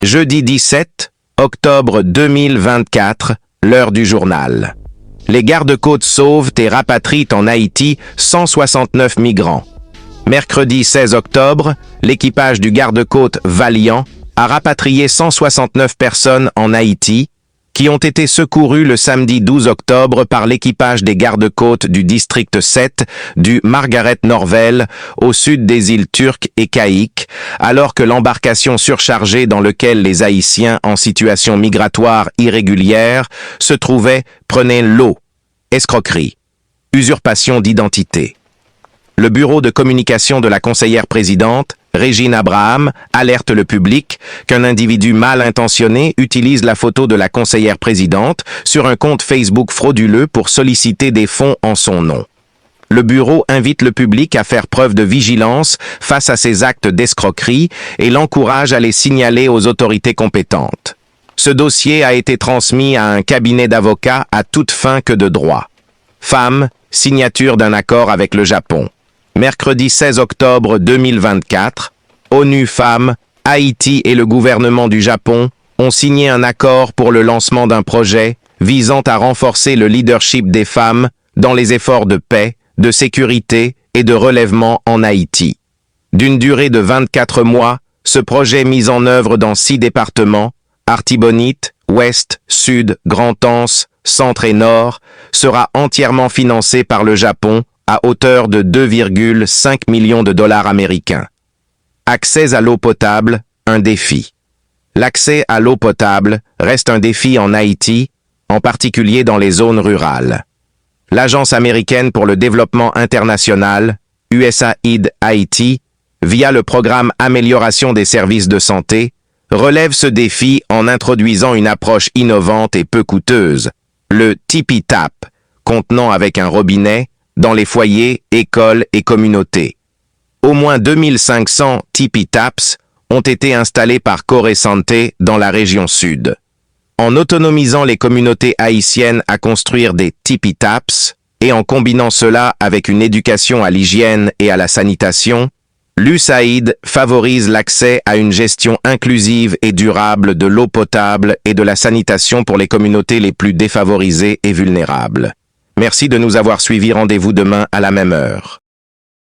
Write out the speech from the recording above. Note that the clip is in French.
Jeudi 17 octobre 2024, l'heure du journal. Les gardes-côtes sauvent et rapatrient en Haïti 169 migrants. Mercredi 16 octobre, l'équipage du garde-côte Valiant a rapatrié 169 personnes en Haïti, qui ont été secourues le samedi 12 octobre par l'équipage des gardes-côtes du district 7 du Margaret Norvel au sud des îles Turques et Caïques, alors que l'embarcation surchargée dans laquelle les Haïtiens en situation migratoire irrégulière se trouvaient prenait l'eau. Escroquerie. Usurpation d'identité. Le bureau de communication de la conseillère présidente, Régine Abraham, alerte le public qu'un individu mal intentionné utilise la photo de la conseillère présidente sur un compte Facebook frauduleux pour solliciter des fonds en son nom. Le bureau invite le public à faire preuve de vigilance face à ces actes d'escroquerie et l'encourage à les signaler aux autorités compétentes. Ce dossier a été transmis à un cabinet d'avocats à toute fin que de droit. Femmes, signature d'un accord avec le Japon. Mercredi 16 octobre 2024, ONU Femmes, Haïti et le gouvernement du Japon ont signé un accord pour le lancement d'un projet visant à renforcer le leadership des femmes dans les efforts de paix, de sécurité et de relèvement en Haïti. D'une durée de 24 mois, ce projet mis en œuvre dans 6 départements, Artibonite, Ouest, Sud, Grand-Anse, Centre et Nord, sera entièrement financé par le Japon à hauteur de 2,5 millions de dollars américains. Accès à l'eau potable, un défi. L'accès à l'eau potable reste un défi en Haïti, en particulier dans les zones rurales. L'Agence américaine pour le développement international, USAID Haïti, via le programme Amélioration des services de santé, relève ce défi en introduisant une approche innovante et peu coûteuse, le Tipi Tap, contenant avec un robinet, dans les foyers, écoles et communautés. Au moins 2500 Tipi Taps ont été installés par Corée Santé dans la région sud. En autonomisant les communautés haïtiennes à construire des Tipi Taps et en combinant cela avec une éducation à l'hygiène et à la sanitation, l'USAID favorise l'accès à une gestion inclusive et durable de l'eau potable et de la sanitation pour les communautés les plus défavorisées et vulnérables. Merci de nous avoir suivis. Rendez-vous demain à la même heure.